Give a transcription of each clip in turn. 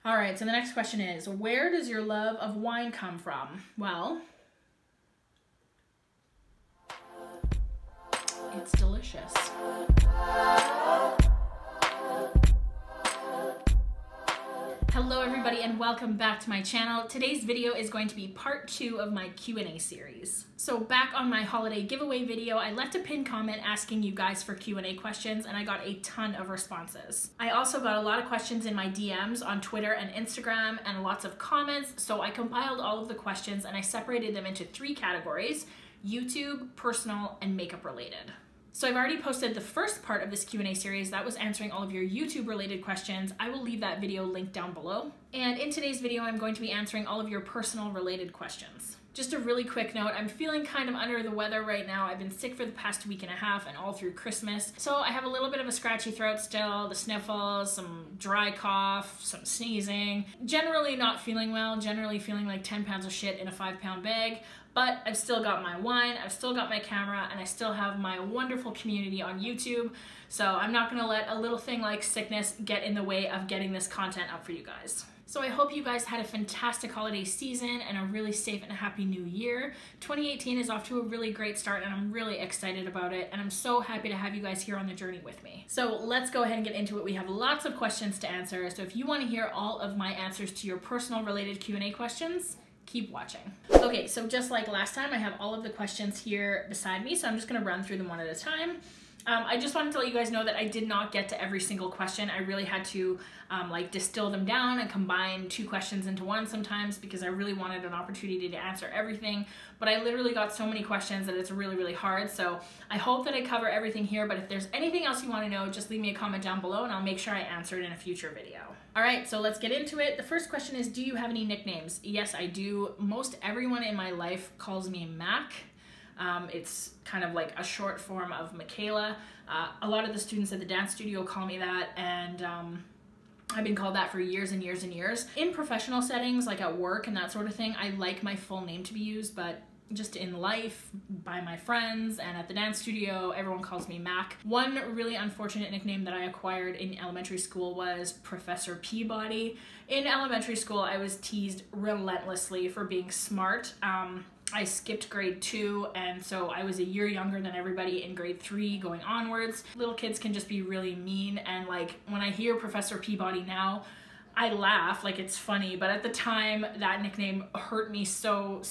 All right, so the next question is, where does your love of wine come from? Well, it's delicious. Hello everybody and welcome back to my channel. Today's video is going to be part 2 of my Q&A series. So back on my holiday giveaway video, I left a pinned comment asking you guys for Q&A questions and I got a ton of responses. I also got a lot of questions in my DMs on Twitter and Instagram and lots of comments, so I compiled all of the questions and I separated them into 3 categories: YouTube, personal, and makeup related. So I've already posted the first part of this Q&A series that was answering all of your YouTube related questions. I will leave that video linked down below. And in today's video, I'm going to be answering all of your personal related questions. Just a really quick note, I'm feeling kind of under the weather right now. I've been sick for the past week and a half and all through Christmas. So I have a little bit of a scratchy throat still, the sniffles, some dry cough, some sneezing. Generally not feeling well, generally feeling like 10 pounds of shit in a 5-pound bag. But I've still got my wine, I've still got my camera, and I still have my wonderful community on YouTube. So I'm not gonna let a little thing like sickness get in the way of getting this content up for you guys. So I hope you guys had a fantastic holiday season and a really safe and happy new year. 2018 is off to a really great start and I'm really excited about it, and I'm so happy to have you guys here on the journey with me. So let's go ahead and get into it. We have lots of questions to answer, so if you want to hear all of my answers to your personal related Q&A questions, keep watching. Okay, so just like last time, I have all of the questions here beside me, so I'm just gonna run through them one at a time. I just wanted to let you guys know that I did not get to every single question. I really had to like distill them down and combine 2 questions into one sometimes because I really wanted an opportunity to answer everything, but I literally got so many questions that it's really, really hard. So I hope that I cover everything here, but if there's anything else you want to know, just leave me a comment down below and I'll make sure I answer it in a future video. All right, so let's get into it. The first question is, do you have any nicknames? Yes, I do. Most everyone in my life calls me Mac. It's kind of like a short form of Michaela. A lot of the students at the dance studio call me that, and I've been called that for years and years and years. In professional settings, like at work and that sort of thing, I like my full name to be used, but just in life, by my friends and at the dance studio, everyone calls me Mac. One really unfortunate nickname that I acquired in elementary school was Professor Peabody. In elementary school, I was teased relentlessly for being smart. I skipped grade 2, and so I was a year younger than everybody in grade 3 going onwards. Little kids can just be really mean, and like when I hear Professor Peabody now, I laugh like it's funny, but at the time that nickname hurt me so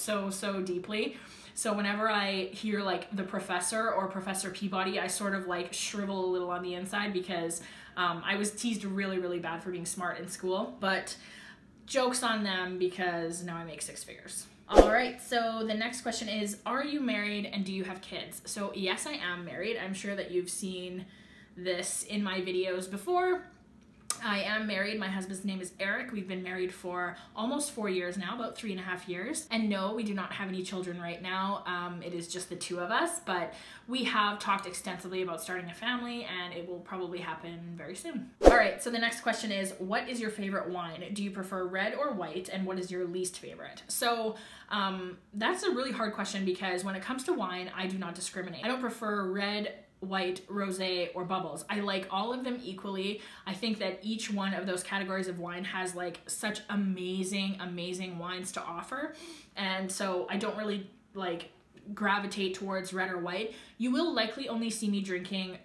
deeply. So whenever I hear like the professor or Professor Peabody, I sort of like shrivel a little on the inside because I was teased really bad for being smart in school, but joke's on them because now I make 6 figures. All right, so the next question is, are you married and do you have kids? So yes, I am married. I'm sure that you've seen this in my videos before. I am married. My husband's name is Eric. We've been married for almost 4 years now, about 3.5 years. And no, we do not have any children right now. It is just the 2 of us, but we have talked extensively about starting a family and it will probably happen very soon. All right, so the next question is, what is your favorite wine? Do you prefer red or white? And what is your least favorite? So that's a really hard question because when it comes to wine, I do not discriminate. I don't prefer red, white, rosé, or bubbles. I like all of them equally. I think that each one of those categories of wine has like such amazing wines to offer, and so I don't really like gravitate towards red or white. You will likely only see me drinking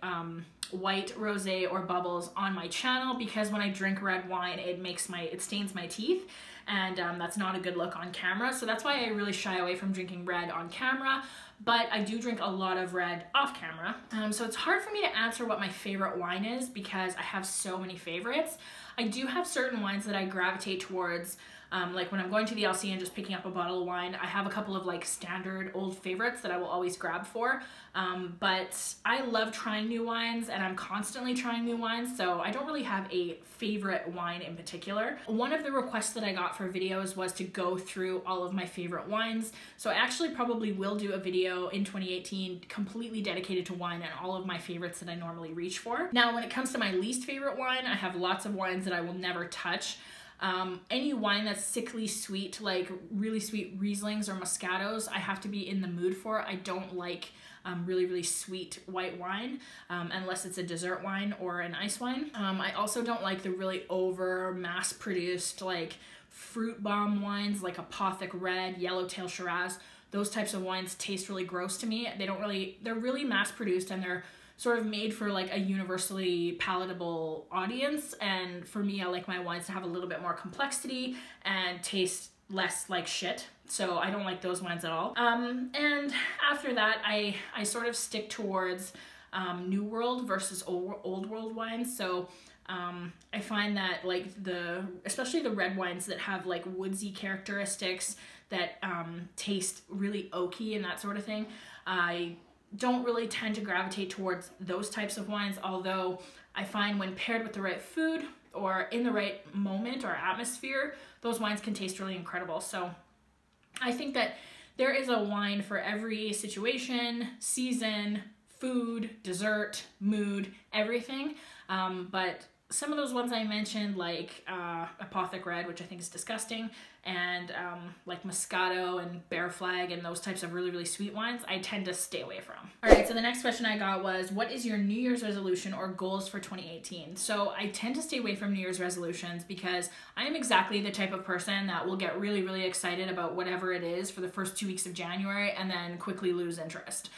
white, rosé, or bubbles on my channel because when I drink red wine, it stains my teeth, and that's not a good look on camera. So that's why I really shy away from drinking red on camera, but I do drink a lot of red off camera. So it's hard for me to answer what my favorite wine is because I have so many favorites. I do have certain wines that I gravitate towards. Like when I'm going to the LC and just picking up a bottle of wine, I have a couple of like standard old favorites that I will always grab for. But I love trying new wines and I'm constantly trying new wines, so I don't really have a favorite wine in particular. One of the requests that I got for videos was to go through all of my favorite wines. So I actually probably will do a video in 2018 completely dedicated to wine and all of my favorites that I normally reach for. Now, when it comes to my least favorite wine, I have lots of wines that I will never touch. Any wine that's sickly sweet, like really sweet Rieslings or Moscatos, I have to be in the mood for. I don't like really, really sweet white wine unless it's a dessert wine or an ice wine. I also don't like the really over mass-produced like fruit bomb wines like Apothic Red, Yellowtail Shiraz. Those types of wines taste really gross to me. They're really mass-produced, and they're sort of made for like a universally palatable audience. And for me, I like my wines to have a little bit more complexity and taste less like shit. So I don't like those wines at all. And after that, I sort of stick towards New World versus Old World wines. So I find that like especially the red wines that have like woodsy characteristics that taste really oaky and that sort of thing, I don't really tend to gravitate towards those types of wines, although I find when paired with the right food or in the right moment or atmosphere, those wines can taste really incredible. So I think that there is a wine for every situation, season, food, dessert, mood, everything. But some of those ones I mentioned, like Apothic Red, which I think is disgusting, and like Moscato and Bear Flag and those types of really, really sweet wines, I tend to stay away from. All right, so the next question I got was, what is your New Year's resolution or goals for 2018? So I tend to stay away from New Year's resolutions because I am exactly the type of person that will get really, really excited about whatever it is for the first 2 weeks of January and then quickly lose interest.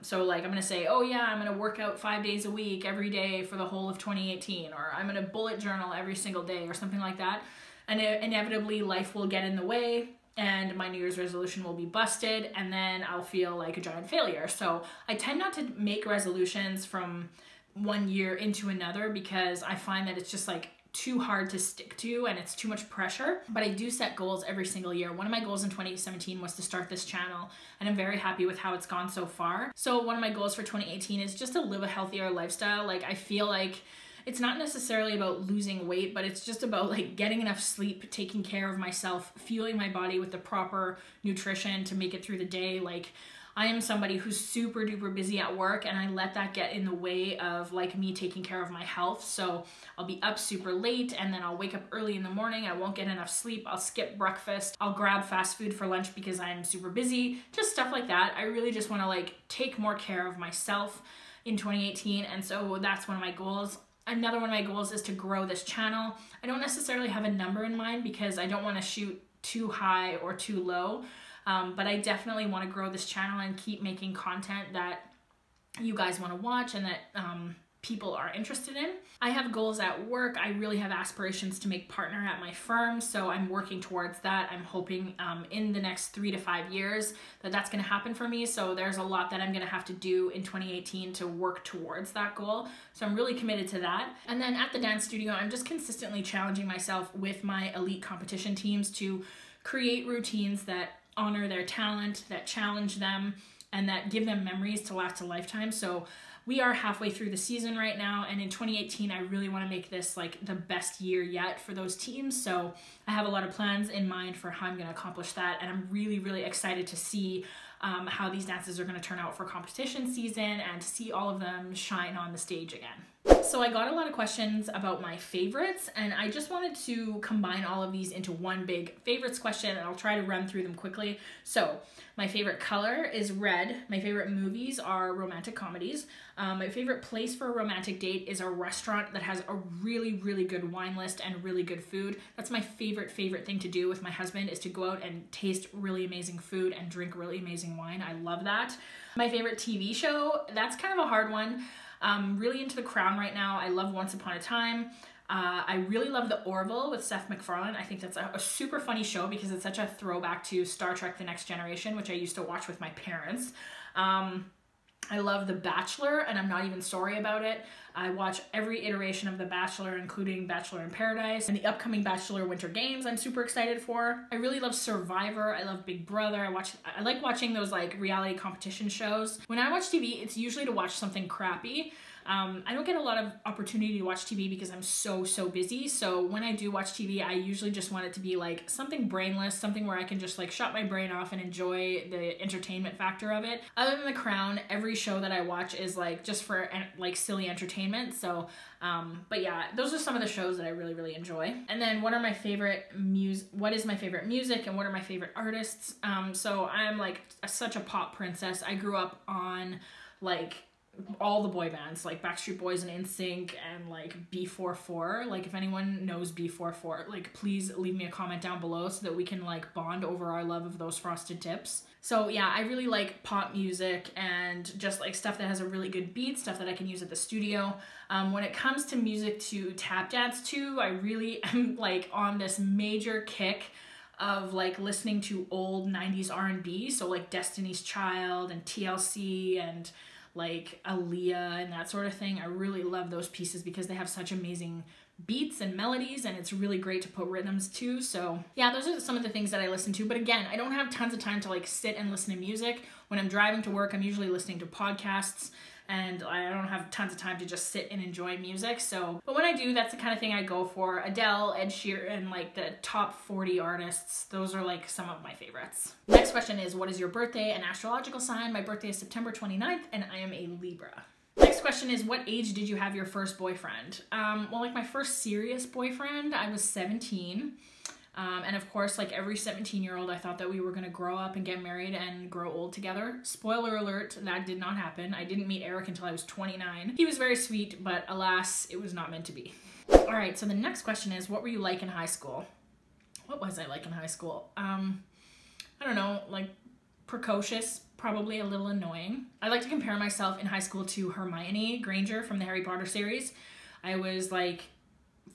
So like I'm gonna say, oh yeah, I'm gonna work out 5 days a week every day for the whole of 2018, or I'm gonna bullet journal every single day or something like that. And inevitably life will get in the way and my New Year's resolution will be busted, and then I'll feel like a giant failure. So I tend not to make resolutions from one year into another because I find that it's just like too hard to stick to and it's too much pressure. But I do set goals every single year. One of my goals in 2017 was to start this channel, and I'm very happy with how it's gone so far. So one of my goals for 2018 is just to live a healthier lifestyle. Like I feel like it's not necessarily about losing weight, but it's just about like getting enough sleep, taking care of myself, fueling my body with the proper nutrition to make it through the day. Like I am somebody who's super duper busy at work, and I let that get in the way of like me taking care of my health. So I'll be up super late, and then I'll wake up early in the morning. I won't get enough sleep. I'll skip breakfast. I'll grab fast food for lunch because I'm super busy. Just stuff like that. I really just want to like take more care of myself in 2018. And so that's one of my goals. Another one of my goals is to grow this channel. I don't necessarily have a number in mind because I don't want to shoot too high or too low. But I definitely want to grow this channel and keep making content that you guys want to watch and that people are interested in. I have goals at work. I really have aspirations to make partner at my firm, so I'm working towards that. I'm hoping in the next 3 to 5 years that that's going to happen for me. So there's a lot that I'm going to have to do in 2018 to work towards that goal. So I'm really committed to that. And then at the dance studio, I'm just consistently challenging myself with my elite competition teams to create routines that honor their talent, that challenge them, and that give them memories to last a lifetime. So we are halfway through the season right now, and in 2018 I really want to make this like the best year yet for those teams. So I have a lot of plans in mind for how I'm going to accomplish that, and I'm really, really excited to see how these dances are going to turn out for competition season and to see all of them shine on the stage again. So I got a lot of questions about my favorites, and I just wanted to combine all of these into one big favorites question, and I'll try to run through them quickly. So my favorite color is red. My favorite movies are romantic comedies. My favorite place for a romantic date is a restaurant that has a really, really good wine list and really good food. That's my favorite thing to do with my husband, is to go out and taste really amazing food and drink really amazing wine. I love that. My favorite TV show, that's kind of a hard one. Really into The Crown right now. I love Once Upon a Time. I really love The Orville with Seth MacFarlane. I think that's a super funny show because it's such a throwback to Star Trek: The Next Generation, which I used to watch with my parents. I love The Bachelor, and I'm not even sorry about it. I watch every iteration of The Bachelor, including Bachelor in Paradise, and the upcoming Bachelor Winter Games I'm super excited for. I really love Survivor. I love Big Brother. I like watching those like reality competition shows. When I watch TV, it's usually to watch something crappy. I don't get a lot of opportunity to watch TV because I'm so busy. So when I do watch TV, I usually just want it to be like something brainless, something where I can just like shut my brain off and enjoy the entertainment factor of it. Other than The Crown, every show that I watch is like just for like silly entertainment. So, but yeah, those are some of the shows that I really enjoy. And then what is my favorite music and what are my favorite artists? So I'm like such a pop princess. I grew up on like all the boy bands like Backstreet Boys and NSYNC and like B44. Like if anyone knows B44, like please leave me a comment down below so that we can like bond over our love of those Frosted Tips. So yeah, I really like pop music and just like stuff that has a really good beat, stuff that I can use at the studio. When it comes to music to tap dance to, I really am like on this major kick of like listening to old 90s R&B. So like Destiny's Child and TLC and like Aaliyah and that sort of thing. I really love those pieces because they have such amazing beats and melodies, and it's really great to put rhythms to. So yeah, those are some of the things that I listen to. But again, I don't have tons of time to like sit and listen to music. When I'm driving to work, I'm usually listening to podcasts, and I don't have tons of time to just sit and enjoy music. So, but when I do, that's the kind of thing I go for. Adele, Ed Sheeran, like the top 40 artists. Those are like some of my favorites. Next question is, what is your birthday and astrological sign? My birthday is September 29th, and I am a Libra. Next question is, what age did you have your first boyfriend? Well, like my first serious boyfriend, I was 17. And of course, like every 17-year-old, I thought that we were going to grow up and get married and grow old together. Spoiler alert, that did not happen. I didn't meet Eric until I was 29. He was very sweet, but alas, it was not meant to be. All right, so the next question is, what were you like in high school? What was I like in high school? I don't know, like precocious, probably a little annoying. I like to compare myself in high school to Hermione Granger from the Harry Potter series. I was like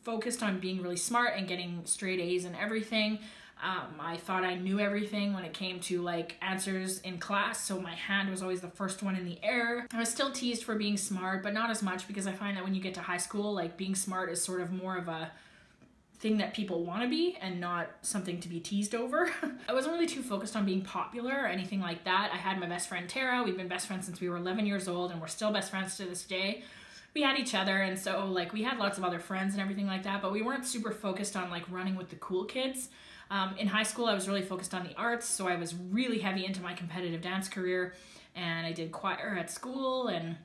focused on being really smart and getting straight A's and everything. I thought I knew everything when it came to like answers in class, so my hand was always the first one in the air. I was still teased for being smart, but not as much, because I find that when you get to high school, like being smart is sort of more of a thing that people want to be and not something to be teased over. I wasn't really too focused on being popular or anything like that. I had my best friend Tara. We've been best friends since we were 11 years old, and we're still best friends to this day. We had each other, and so like we had lots of other friends and everything like that, but we weren't super focused on like running with the cool kids. In high school, I was really focused on the arts, so I was really heavy into my competitive dance career, and I did choir at school, and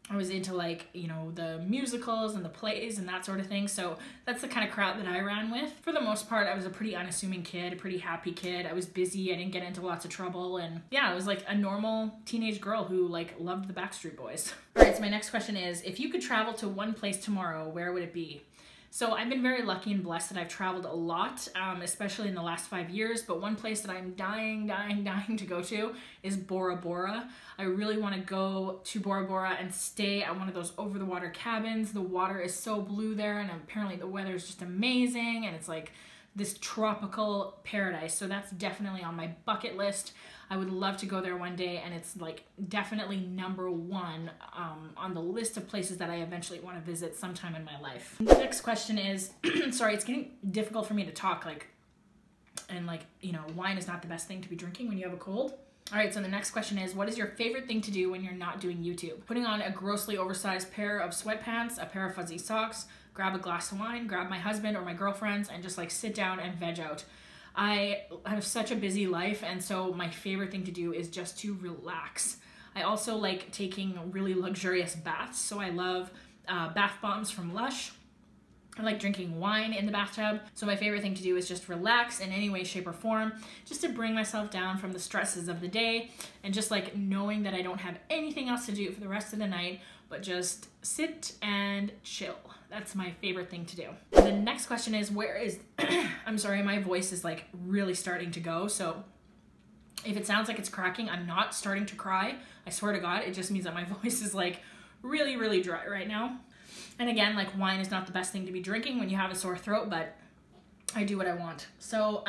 I was into like, you know, the musicals and the plays and that sort of thing. So that's the kind of crowd that I ran with. For the most part, I was a pretty unassuming kid, a pretty happy kid. I was busy. I didn't get into lots of trouble. And yeah, I was like a normal teenage girl who like loved the Backstreet Boys. All right, so my next question is, if you could travel to one place tomorrow, where would it be? So I've been very lucky and blessed that I've traveled a lot, especially in the last 5 years, but one place that I'm dying to go to is Bora Bora. I really want to go to Bora Bora and stay at one of those over-the-water cabins. The water is so blue there, and apparently the weather is just amazing, and it's like this tropical paradise. So that's definitely on my bucket list. I would love to go there one day, and it's like definitely number one on the list of places that I eventually want to visit sometime in my life. The next question is, sorry, it's getting difficult for me to talk, like, and like, you know, wine is not the best thing to be drinking when you have a cold. All right, so the next question is, what is your favorite thing to do when you're not doing YouTube? Putting on a grossly oversized pair of sweatpants, a pair of fuzzy socks, grab a glass of wine, grab my husband or my girlfriends, and just like sit down and veg out. I have such a busy life, and so my favorite thing to do is just to relax. I also like taking really luxurious baths, so I love bath bombs from Lush. I like drinking wine in the bathtub, so my favorite thing to do is just relax in any way, shape, or form, just to bring myself down from the stresses of the day, and just like knowing that I don't have anything else to do for the rest of the night, but just sit and chill. That's my favorite thing to do. The next question is, where is, I'm sorry, my voice is like really starting to go, so if it sounds like it's cracking, I'm not starting to cry. I swear to God, it just means that my voice is like really dry right now. And again, like wine is not the best thing to be drinking when you have a sore throat, but I do what I want. So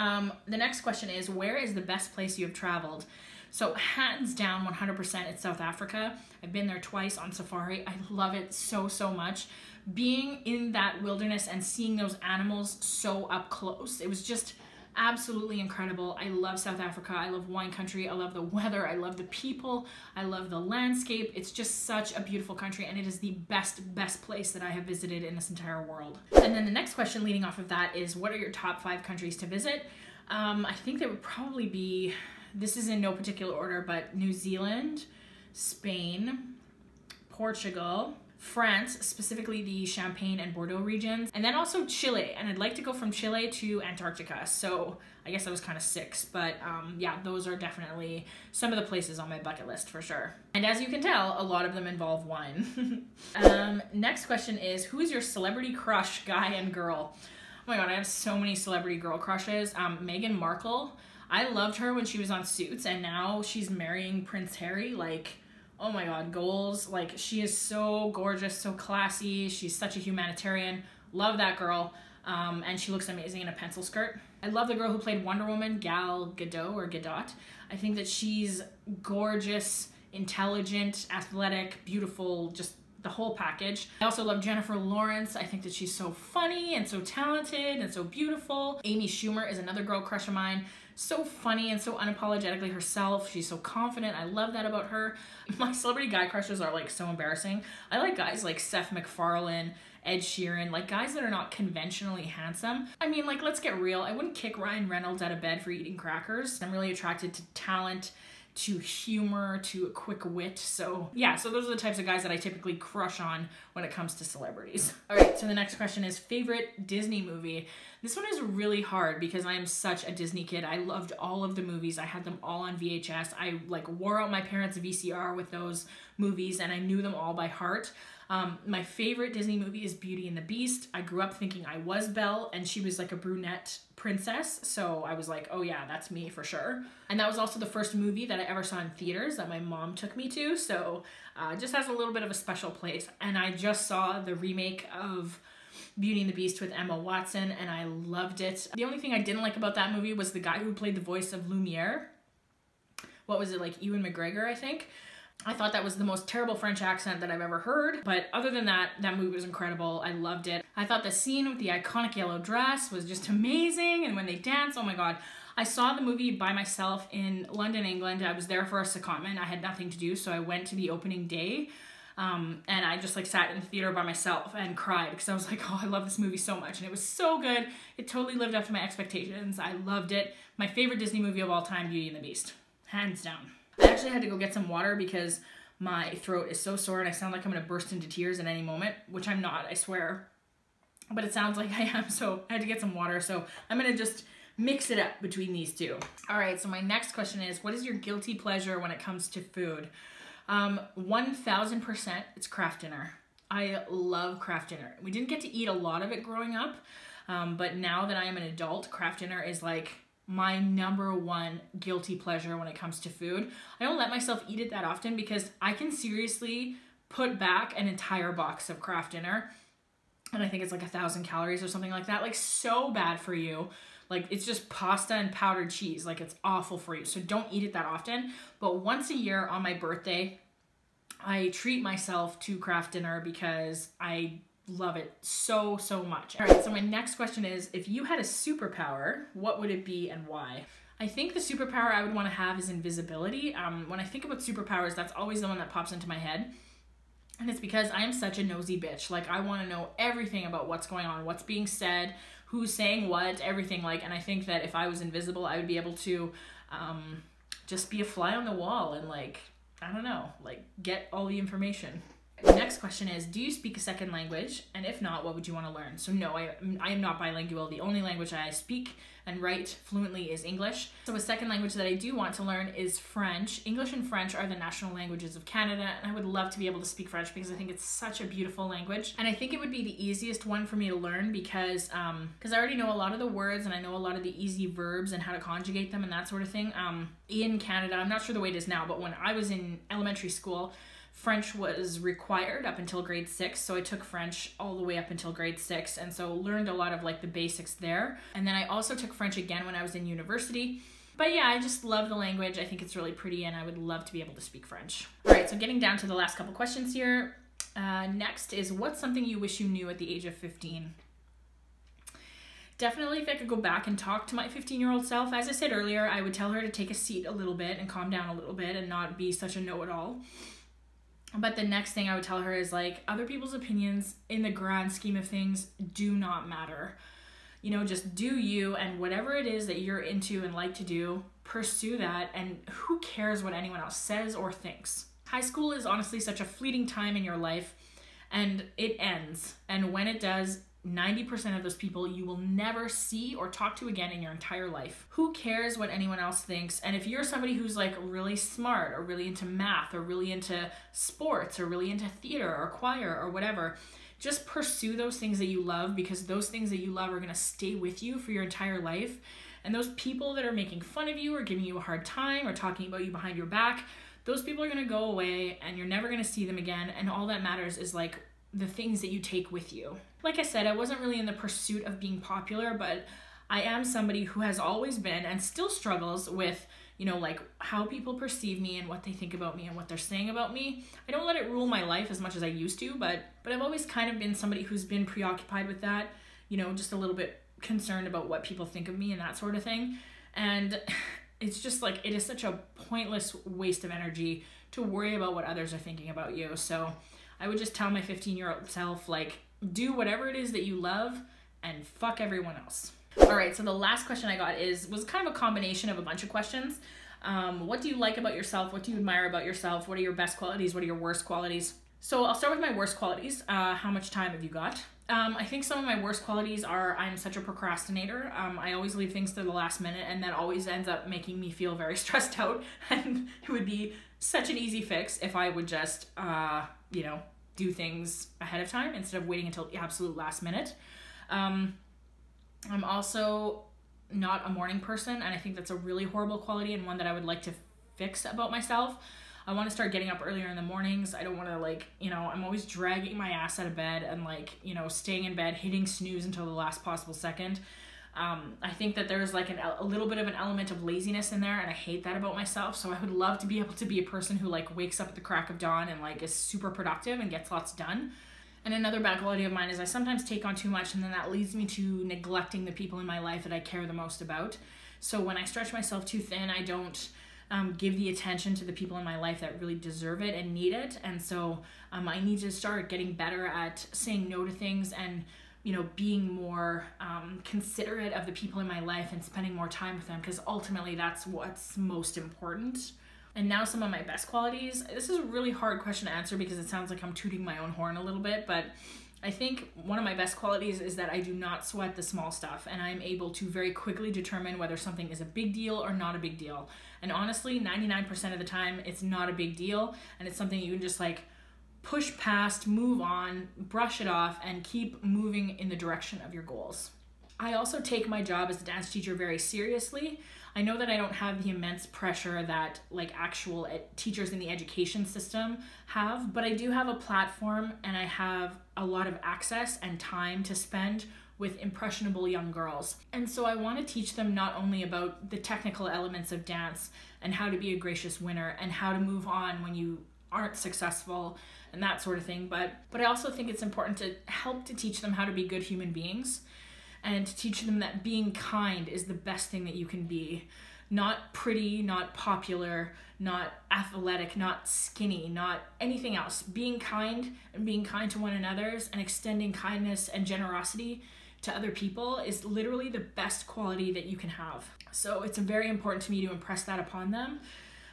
the next question is, where is the best place you have traveled? So hands down, 100% it's South Africa. I've been there twice on safari. I love it so much. Being in that wilderness and seeing those animals so up close, it was just absolutely incredible. I love South Africa. I love wine country. I love the weather. I love the people. I love the landscape. It's just such a beautiful country, and it is the best place that I have visited in this entire world. And then the next question leading off of that is, what are your top 5 countries to visit? I think that would probably be, this is in no particular order, but New Zealand, Spain, Portugal, France, specifically the Champagne and Bordeaux regions, and then also Chile. And I'd like to go from Chile to Antarctica. So I guess that was kind of 6, but yeah, those are definitely some of the places on my bucket list for sure. And as you can tell, a lot of them involve wine. Next question is, who is your celebrity crush, guy and girl? Oh my God, I have so many celebrity girl crushes. Meghan Markle. I loved her when she was on Suits, and now she's marrying Prince Harry. Like, oh my God, goals. Like, she is so gorgeous, so classy. She's such a humanitarian. Love that girl. And she looks amazing in a pencil skirt. I love the girl who played Wonder Woman, Gal Gadot or Gadot. I think that she's gorgeous, intelligent, athletic, beautiful, just the whole package. I also love Jennifer Lawrence. I think that she's so funny and so talented and so beautiful. Amy Schumer is another girl crush of mine. So funny and so unapologetically herself. She's so confident. I love that about her. My celebrity guy crushes are like so embarrassing. I like guys like Seth MacFarlane, Ed Sheeran, like guys that are not conventionally handsome. I mean, like, let's get real. I wouldn't kick Ryan Reynolds out of bed for eating crackers. I'm really attracted to talent, to humor, to a quick wit. So yeah, so those are the types of guys that I typically crush on when it comes to celebrities. All right, so the next question is favorite Disney movie. This one is really hard because I am such a Disney kid. I loved all of the movies. I had them all on VHS. I like wore out my parents' VCR with those movies, and I knew them all by heart. My favorite Disney movie is Beauty and the Beast. I grew up thinking I was Belle, and she was like a brunette princess, so I was like, oh yeah, that's me for sure. And that was also the first movie that I ever saw in theaters that my mom took me to, so it just has a little bit of a special place. And I just saw the remake of Beauty and the Beast with Emma Watson, and I loved it. The only thing I didn't like about that movie was the guy who played the voice of Lumiere. What was it, like Ewan McGregor, I think? I thought that was the most terrible French accent that I've ever heard, but other than that, that movie was incredible. I loved it. I thought the scene with the iconic yellow dress was just amazing, and when they dance, oh my God. I saw the movie by myself in London, England. I was there for a secondment. I had nothing to do, so I went to the opening day, and I just like sat in the theater by myself and cried because I was like, oh, I love this movie so much, and it was so good. It totally lived up to my expectations. I loved it. My favorite Disney movie of all time, Beauty and the Beast, hands down. I actually had to go get some water because my throat is so sore and I sound like I'm gonna burst into tears at any moment, which I'm not, I swear. But it sounds like I am, so I had to get some water. So I'm gonna just mix it up between these two. All right, so my next question is, what is your guilty pleasure when it comes to food? 1000% it's craft dinner. I love craft dinner. We didn't get to eat a lot of it growing up, but now that I am an adult, craft dinner is like my #1 guilty pleasure when it comes to food. I don't let myself eat it that often because I can seriously put back an entire box of craft dinner, and I think it's like 1,000 calories or something like that. Like, so bad for you. Like, it's just pasta and powdered cheese. Like, it's awful for you. So don't eat it that often. But once a year on my birthday, I treat myself to craft dinner because I love it so much. All right, so my next question is, if you had a superpower, what would it be and why? I think the superpower I would want to have is invisibility. When I think about superpowers, that's always the one that pops into my head. And it's because I am such a nosy bitch. Like, I want to know everything about what's going on, what's being said, who's saying what, everything. Like, and I think that if I was invisible, I would be able to just be a fly on the wall and, like, I don't know, like, get all the information. The next question is, do you speak a second language? And if not, what would you want to learn? So no, I am not bilingual. The only language I speak and write fluently is English. So a second language that I do want to learn is French. English and French are the national languages of Canada, and I would love to be able to speak French because I think it's such a beautiful language. And I think it would be the easiest one for me to learn because I already know a lot of the words and I know a lot of the easy verbs and how to conjugate them and that sort of thing. In Canada, I'm not sure the way it is now, but when I was in elementary school, French was required up until grade 6, so I took French all the way up until grade 6, and so learned a lot of like the basics there. And then I also took French again when I was in university. But yeah, I just love the language. I think it's really pretty, and I would love to be able to speak French. All right, so getting down to the last couple questions here. Next is, what's something you wish you knew at the age of 15? Definitely if I could go back and talk to my 15-year-old self, as I said earlier, I would tell her to take a seat a little bit and calm down a little bit and not be such a know-it-all. But the next thing I would tell her is like, other people's opinions in the grand scheme of things do not matter. You know, just do you, and whatever it is that you're into and like to do, pursue that, and who cares what anyone else says or thinks. High school is honestly such a fleeting time in your life, and it ends. And when it does, 90% of those people you will never see or talk to again in your entire life. Who cares what anyone else thinks? And if you're somebody who's like really smart or really into math or really into sports or really into theater or choir or whatever, just pursue those things that you love, because those things that you love are going to stay with you for your entire life. And those people that are making fun of you or giving you a hard time or talking about you behind your back, those people are going to go away and you're never going to see them again. And all that matters is like the things that you take with you. Like I said, I wasn't really in the pursuit of being popular, but I am somebody who has always been and still struggles with, you know, like how people perceive me and what they think about me and what they're saying about me. I don't let it rule my life as much as I used to, but I've always kind of been somebody who's been preoccupied with that, you know, just a little bit concerned about what people think of me and that sort of thing. And it's just like, it is such a pointless waste of energy to worry about what others are thinking about you. So I would just tell my 15-year-old self, like, do whatever it is that you love and fuck everyone else. All right, so the last question I got was kind of a combination of a bunch of questions. What do you like about yourself? What do you admire about yourself? What are your best qualities? What are your worst qualities? So I'll start with my worst qualities. How much time have you got? I think some of my worst qualities are I'm such a procrastinator. I always leave things to the last minute, and that always ends up making me feel very stressed out. And it would be such an easy fix if I would just, you know, do things ahead of time instead of waiting until the absolute last minute. I'm also not a morning person, and I think that's a really horrible quality and one that I would like to fix about myself. I want to start getting up earlier in the mornings. I don't want to, like, you know, I'm always dragging my ass out of bed and, like, you know, staying in bed, hitting snooze until the last possible second. I think that there's like a little bit of an element of laziness in there, and I hate that about myself. So I would love to be able to be a person who like wakes up at the crack of dawn and like is super productive and gets lots done. And another bad quality of mine is I sometimes take on too much, and then that leads me to neglecting the people in my life that I care the most about. So when I stretch myself too thin, I don't give the attention to the people in my life that really deserve it and need it. And so I need to start getting better at saying no to things and, you know, being more considerate of the people in my life and spending more time with them, because ultimately that's what's most important. And now some of my best qualities. This is a really hard question to answer because it sounds like I'm tooting my own horn a little bit, but I think one of my best qualities is that I do not sweat the small stuff, and I'm able to very quickly determine whether something is a big deal or not a big deal. And honestly, 99% of the time, it's not a big deal, and it's something you can just like push past, move on, brush it off, and keep moving in the direction of your goals. I also take my job as a dance teacher very seriously. I know that I don't have the immense pressure that like actual teachers in the education system have, but I do have a platform, and I have a lot of access and time to spend with impressionable young girls. And so I want to teach them not only about the technical elements of dance and how to be a gracious winner and how to move on when you aren't successful and that sort of thing, but I also think it's important to help to teach them how to be good human beings, and to teach them that being kind is the best thing that you can be. Not pretty, not popular, not athletic, not skinny, not anything else. Being kind and being kind to one another and extending kindness and generosity to other people is literally the best quality that you can have. So it's very important to me to impress that upon them.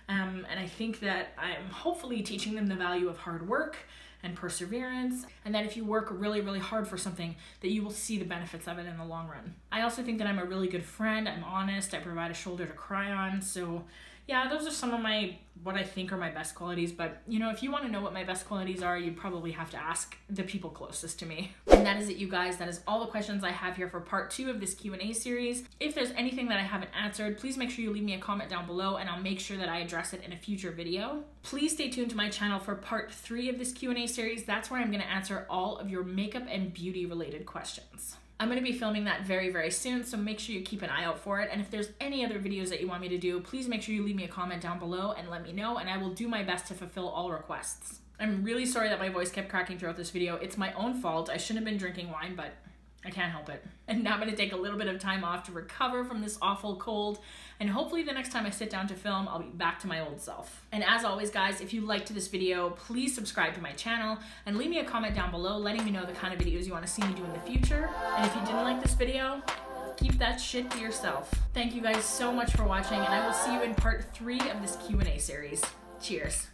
And I think that I'm hopefully teaching them the value of hard work and perseverance, and that if you work really, really hard for something, that you will see the benefits of it in the long run. I also think that I'm a really good friend. I'm honest. I provide a shoulder to cry on. So yeah, those are some of what I think are my best qualities. But you know, if you want to know what my best qualities are, you probably have to ask the people closest to me. And that is it, you guys. That is all the questions I have here for part 2 of this Q&A series. If there's anything that I haven't answered, please make sure you leave me a comment down below, and I'll make sure that I address it in a future video. Please stay tuned to my channel for part 3 of this Q&A series. That's where I'm going to answer all of your makeup and beauty related questions. I'm going to be filming that very, very soon, so make sure you keep an eye out for it. And if there's any other videos that you want me to do, please make sure you leave me a comment down below and let me know, and I will do my best to fulfill all requests. I'm really sorry that my voice kept cracking throughout this video. It's my own fault. I shouldn't have been drinking wine, but I can't help it. And now I'm gonna take a little bit of time off to recover from this awful cold, and hopefully the next time I sit down to film, I'll be back to my old self. And as always, guys, if you liked this video, please subscribe to my channel and leave me a comment down below letting me know the kind of videos you want to see me do in the future. And if you didn't like this video, keep that shit to yourself. Thank you guys so much for watching, and I will see you in part 3 of this Q&A series. Cheers.